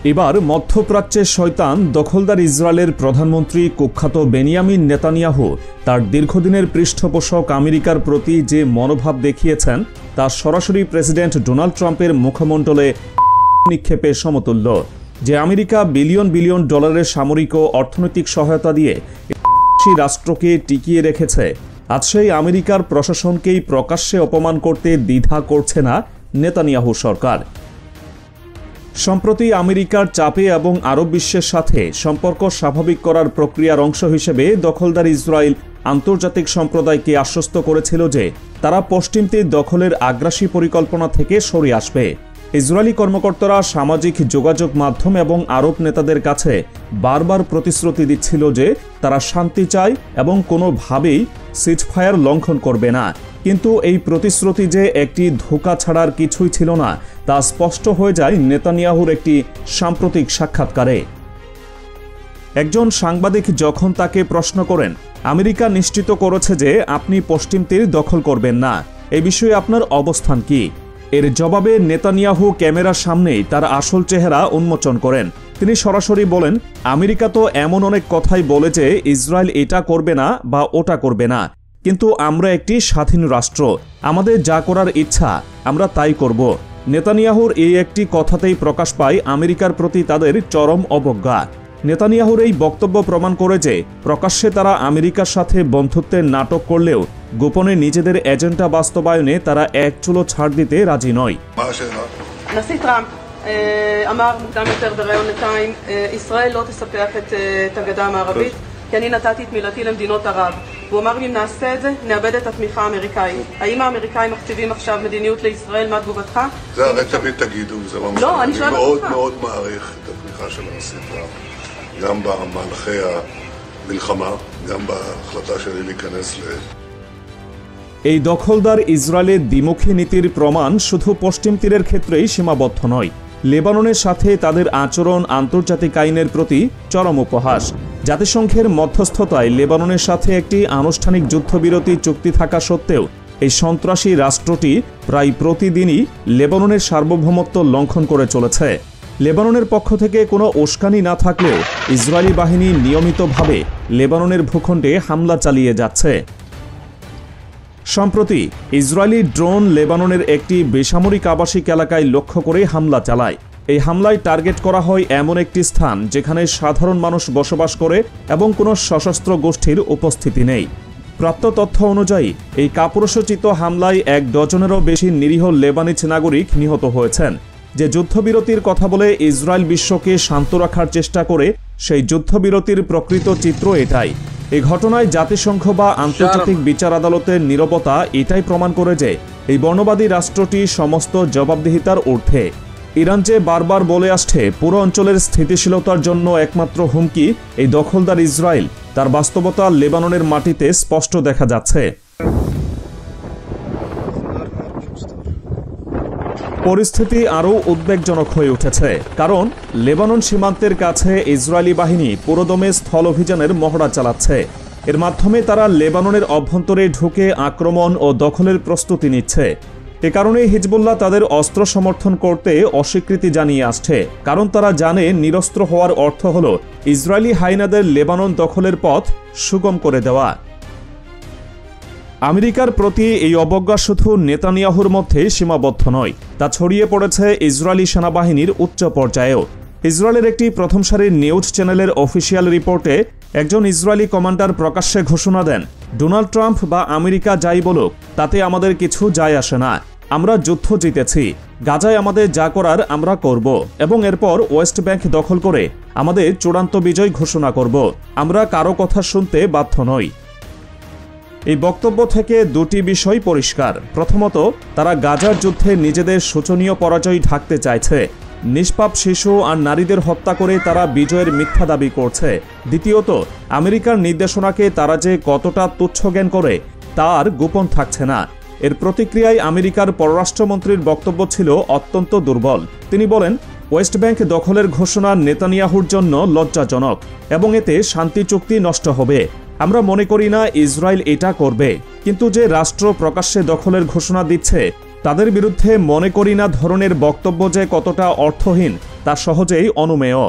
এবার মধ্যপ্রাচ্যের শয়তান দখলদার ইসরায়েলের প্রধানমন্ত্রী কুখ্যাত বেনিয়ামিন নেতানিয়াহু তার দীর্ঘদিনের পৃষ্ঠপোষক আমেরিকার প্রতি যে মনোভাব দেখিয়েছেন তা সরাসরি প্রেসিডেন্ট ডোনাল্ড ট্রাম্পের মুখমণ্ডলে নিক্ষেপের সমতুল্য। যে আমেরিকা বিলিয়ন বিলিয়ন ডলারের সামরিক ও অর্থনৈতিক সহায়তা দিয়ে রাষ্ট্রকে টিকিয়ে রেখেছে, আজ সেই আমেরিকার প্রশাসনকেই প্রকাশ্যে অপমান করতে দ্বিধা করছে না নেতানিয়াহু সরকার। সম্প্রতি আমেরিকার চাপে এবং আরব বিশ্বের সাথে সম্পর্ক স্বাভাবিক করার প্রক্রিয়ার অংশ হিসেবে দখলদার ইসরায়েল আন্তর্জাতিক সম্প্রদায়কে আশ্বস্ত করেছিল যে তারা পশ্চিম তীর দখলের আগ্রাসী পরিকল্পনা থেকে সরে আসবে। ইসরায়েলি কর্মকর্তারা সামাজিক যোগাযোগ মাধ্যম এবং আরব নেতাদের কাছে বারবার প্রতিশ্রুতি দিচ্ছিল যে তারা শান্তি চায় এবং কোনোভাবেই সিজফায়ার লঙ্ঘন করবে না, কিন্তু এই প্রতিশ্রুতি যে একটি ধোঁকা ছাড়ার কিছুই ছিল না তা স্পষ্ট হয়ে যায় নেতানিয়াহুর একটি সাম্প্রতিক সাক্ষাৎকারে। একজন সাংবাদিক যখন তাকে প্রশ্ন করেন, আমেরিকা নিশ্চিত করেছে যে আপনি পশ্চিম তীর দখল করবেন না, এই বিষয়ে আপনার অবস্থান কি? এর জবাবে নেতানিয়াহু ক্যামেরার সামনেই তার আসল চেহারা উন্মোচন করেন। তিনি সরাসরি বলেন, আমেরিকা তো এমন অনেক কথাই বলে যে ইসরায়েল এটা করবে না বা ওটা করবে না, কিন্তু আমরা একটি স্বাধীন রাষ্ট্র, আমাদের যা করার ইচ্ছা আমরা তাই করব। নেতানিয়াহুর এই একটি কথাতেই প্রকাশ পায় আমেরিকার প্রতি তাদের চরম অবজ্ঞা। নেতানিয়াহুর এই বক্তব্য প্রমাণ করে যে প্রকাশ্যে তারা আমেরিকার সাথে বন্ধুত্বের নাটক করলেও গোপনে নিজেদের এজেন্ডা বাস্তবায়নে তারা এক চুলো ছাড় দিতে রাজি নয়। הנשיא טראמפ אמר מוקדם יותר בראיון לטיים, ישראל לא תספח את הגדה המערבית כי אני נתתי את מילתי למדינות ערב. הוא אמר לי, אם נעשה את זה, נאבד את התמיכה האמריקאית. האם האמריקאים מכתיבים עכשיו מדיניות לישראל? מה תגובתך? זה הרי תמיד תגידו, זה לא משנה. לא, אני שואלת אותך. אני מאוד מעריך את התמיכה של הנשיא טראמפ, גם במהלכי המלחמה, גם בהחלטה שלי להיכנס এই দখলদার ইসরায়েলের দ্বিমুখী নীতির প্রমাণ শুধু পশ্চিম তীরের ক্ষেত্রেই সীমাবদ্ধ নয়। লেবাননের সাথে তাদের আচরণ আন্তর্জাতিক আইনের প্রতি চরম উপহাস। জাতিসংঘের মধ্যস্থতায় লেবাননের সাথে একটি আনুষ্ঠানিক যুদ্ধবিরতি চুক্তি থাকা সত্ত্বেও এই সন্ত্রাসী রাষ্ট্রটি প্রায় প্রতিদিনই লেবাননের সার্বভৌমত্ব লঙ্ঘন করে চলেছে। লেবাননের পক্ষ থেকে কোনো উস্কানি না থাকলেও ইসরায়েলি বাহিনী নিয়মিতভাবে লেবাননের ভূখণ্ডে হামলা চালিয়ে যাচ্ছে। সম্প্রতি ইসরায়েলি ড্রোন লেবাননের একটি বেসামরিক আবাসিক এলাকায় লক্ষ্য করে হামলা চালায়। এই হামলায় টার্গেট করা হয় এমন একটি স্থান যেখানে সাধারণ মানুষ বসবাস করে এবং কোনো সশস্ত্র গোষ্ঠীর উপস্থিতি নেই। প্রাপ্ত তথ্য অনুযায়ী এই কাপুরুষোচিত হামলায় ১ ডজনেরও বেশি নিরীহ লেবানিজ নাগরিক নিহত হয়েছেন। যে যুদ্ধবিরতির কথা বলে ইসরায়েল বিশ্বকে শান্ত রাখার চেষ্টা করে সেই যুদ্ধবিরতির প্রকৃত চিত্র এটাই। এই ঘটনায় জাতিসংঘ বা আন্তর্জাতিক বিচার আদালতের নীরবতা এটাই প্রমাণ করে যে এই বর্ণবাদী রাষ্ট্রটি সমস্ত জবাবদিহিতার ঊর্ধ্বে। ইরান যে বারবার বলে আসছে পুরো অঞ্চলের স্থিতিশীলতার জন্য একমাত্র হুমকি এই দখলদার ইসরায়েল, তার বাস্তবতা লেবাননের মাটিতে স্পষ্ট দেখা যাচ্ছে। পরিস্থিতি আরও উদ্বেগজনক হয়ে উঠেছে, কারণ লেবানন সীমান্তের কাছে ইসরায়েলি বাহিনী পুরোদমে স্থল অভিযানের মহড়া চালাচ্ছে। এর মাধ্যমে তারা লেবাননের অভ্যন্তরে ঢুকে আক্রমণ ও দখলের প্রস্তুতি নিচ্ছে। এ কারণে হিজবুল্লাহ তাদের অস্ত্র সমর্থন করতে অস্বীকৃতি জানিয়ে আসছে, কারণ তারা জানে নিরস্ত্র হওয়ার অর্থ হল ইসরায়েলি হাইনাদের লেবানন দখলের পথ সুগম করে দেওয়া। আমেরিকার প্রতি এই অবজ্ঞা শুধু নেতানিয়াহুর মধ্যে সীমাবদ্ধ নয়, তা ছড়িয়ে পড়েছে ইসরায়েলি সেনাবাহিনীর উচ্চ পর্যায়েও। ইসরায়েলের একটি প্রথম সারির নিউজ চ্যানেলের অফিসিয়াল রিপোর্টে একজন ইসরায়েলি কমান্ডার প্রকাশ্যে ঘোষণা দেন, ডোনাল্ড ট্রাম্প বা আমেরিকা যাই বলুক তাতে আমাদের কিছু যায় আসে না, আমরা যুদ্ধ জিতেছি, গাজায় আমাদের যা করার আমরা করব এবং এরপর ওয়েস্ট ব্যাংক দখল করে আমাদের চূড়ান্ত বিজয় ঘোষণা করব, আমরা কারো কথা শুনতে বাধ্য নই। এই বক্তব্য থেকে দুটি বিষয় পরিষ্কার। প্রথমত, তারা গাজার যুদ্ধে নিজেদের শোচনীয় পরাজয় ঢাকতে চাইছে। নিষ্পাপ শিশু আর নারীদের হত্যা করে তারা বিজয়ের মিথ্যা দাবি করছে। দ্বিতীয়ত, আমেরিকার নির্দেশনাকে তারা যে কতটা তুচ্ছজ্ঞান করে তার গোপন থাকছে না। এর প্রতিক্রিয়ায় আমেরিকার পররাষ্ট্রমন্ত্রীর বক্তব্য ছিল অত্যন্ত দুর্বল। তিনি বলেন, ওয়েস্ট ব্যাংক দখলের ঘোষণা নেতানিয়াহুর জন্য লজ্জাজনক এবং এতে শান্তি চুক্তি নষ্ট হবে। আমরা মনে করি না ইসরায়েল এটা করবে, কিন্তু যে রাষ্ট্র প্রকাশ্যে দখলের ঘোষণা দিচ্ছে তাদের বিরুদ্ধে মনে করি না ধরনের বক্তব্য যে কতটা অর্থহীন তা সহজেই অনুমেয়।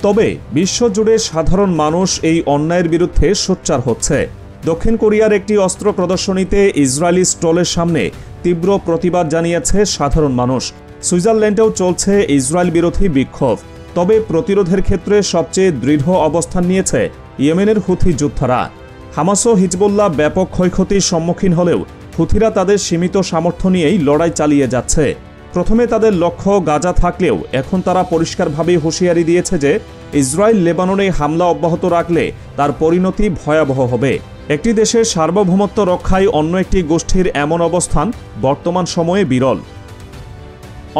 তবে বিশ্বজুড়ে সাধারণ মানুষ এই অন্যায়ের বিরুদ্ধে সোচ্চার হচ্ছে। দক্ষিণ কোরিয়ার একটি অস্ত্র প্রদর্শনীতে ইসরায়েলি স্টলের সামনে তীব্র প্রতিবাদ জানিয়েছে সাধারণ মানুষ। সুইজারল্যান্ডেও চলছে ইসরায়েল বিরোধী বিক্ষোভ। তবে প্রতিরোধের ক্ষেত্রে সবচেয়ে দৃঢ় অবস্থান নিয়েছে ইয়েমেনের হুথি যোদ্ধারা। হামাস ও হিজবুল্লাহ ব্যাপক ক্ষয়ক্ষতির সম্মুখীন হলেও হুথিরা তাদের সীমিত সামর্থ্য নিয়েই লড়াই চালিয়ে যাচ্ছে। প্রথমে তাদের লক্ষ্য গাজা থাকলেও এখন তারা পরিষ্কারভাবেই হুঁশিয়ারি দিয়েছে যে ইসরায়েল লেবাননে হামলা অব্যাহত রাখলে তার পরিণতি ভয়াবহ হবে। একটি দেশের সার্বভৌমত্ব রক্ষায় অন্য একটি গোষ্ঠীর এমন অবস্থান বর্তমান সময়ে বিরল।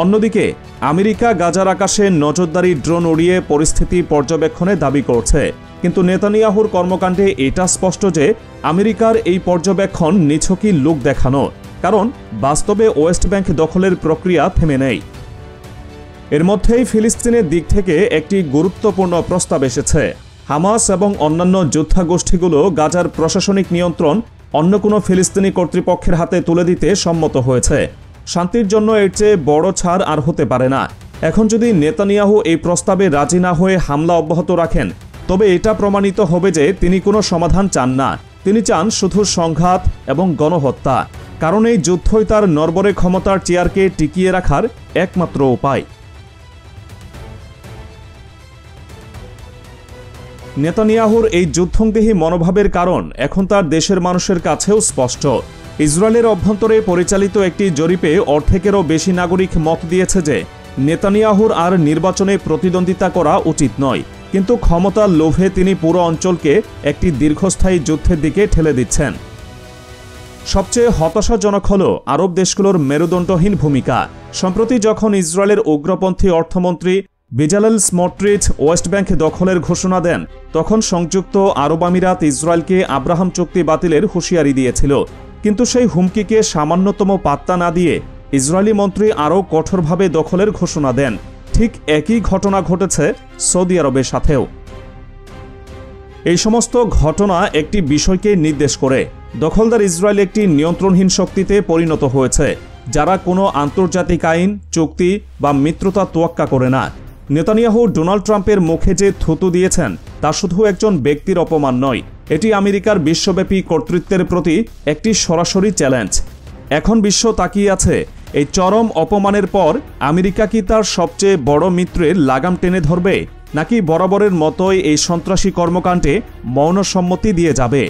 অন্যদিকে আমেরিকা গাজার আকাশে নজরদারি ড্রোন উড়িয়ে পরিস্থিতি পর্যবেক্ষণে দাবি করছে, কিন্তু নেতানিয়াহুর কর্মকাণ্ডে এটা স্পষ্ট যে আমেরিকার এই পর্যবেক্ষণ নিছকই লোক দেখানো, কারণ বাস্তবে ওয়েস্ট ব্যাংক দখলের প্রক্রিয়া থেমে নেই। এর মধ্যেই ফিলিস্তিনের দিক থেকে একটি গুরুত্বপূর্ণ প্রস্তাব এসেছে। হামাস এবং অন্যান্য যোদ্ধা গোষ্ঠীগুলো গাজার প্রশাসনিক নিয়ন্ত্রণ অন্য কোনো ফিলিস্তিনি কর্তৃপক্ষের হাতে তুলে দিতে সম্মত হয়েছে। শান্তির জন্য এর চেয়ে বড় ছাড় আর হতে পারে না। এখন যদি নেতানিয়াহু এই প্রস্তাবে রাজি না হয়ে হামলা অব্যাহত রাখেন, তবে এটা প্রমাণিত হবে যে তিনি কোনো সমাধান চান না। তিনি চান শুধু সংঘাত এবং গণহত্যা, কারণ এই যুদ্ধই তার নরবরে ক্ষমতার চেয়ারকে টিকিয়ে রাখার একমাত্র উপায়। নেতানিয়াহুর এই যুদ্ধংদেহী মনোভাবের কারণ এখন তার দেশের মানুষের কাছেও স্পষ্ট। ইসরায়েলের অভ্যন্তরে পরিচালিত একটি জরিপে অর্ধেকেরও বেশি নাগরিক মত দিয়েছে যে নেতানিয়াহুর আর নির্বাচনে প্রতিদ্বন্দ্বিতা করা উচিত নয়, কিন্তু ক্ষমতার লোভে তিনি পুরো অঞ্চলকে একটি দীর্ঘস্থায়ী যুদ্ধের দিকে ঠেলে দিচ্ছেন। সবচেয়ে হতাশাজনক হল আরব দেশগুলোর মেরুদণ্ডহীন ভূমিকা। সম্প্রতি যখন ইসরায়েলের উগ্রপন্থী অর্থমন্ত্রী বেজালেল স্মোট্রিচ ওয়েস্ট ব্যাংক দখলের ঘোষণা দেন, তখন সংযুক্ত আরব আমিরাত ইসরায়েলকে আব্রাহাম চুক্তি বাতিলের হুঁশিয়ারি দিয়েছিল। কিন্তু সেই হুমকিকে সামান্যতম পাত্তা না দিয়ে ইসরায়েলি মন্ত্রী আরও কঠোরভাবে দখলের ঘোষণা দেন। ঠিক একই ঘটনা ঘটেছে সৌদি আরবের সাথেও। এই সমস্ত ঘটনা একটি বিষয়কে নির্দেশ করে, দখলদার ইসরায়েল একটি নিয়ন্ত্রণহীন শক্তিতে পরিণত হয়েছে, যারা কোনো আন্তর্জাতিক আইন, চুক্তি বা মিত্রতা তোয়াক্কা করে না। নেতানিয়াহু ডোনাল্ড ট্রাম্পের মুখে যে থুতু দিয়েছেন তা শুধু একজন ব্যক্তির অপমান নয়, এটি আমেরিকার বিশ্বব্যাপী কর্তৃত্বের প্রতি একটি সরাসরি চ্যালেঞ্জ। এখন বিশ্ব তাকিয়ে আছে এই চরম অপমানের পর আমেরিকা কি তার সবচেয়ে বড় মিত্রের লাগাম টেনে ধরবে, নাকি বরাবরের মতোই এই সন্ত্রাসী কর্মকাণ্ডে মৌন সম্মতি দিয়ে যাবে।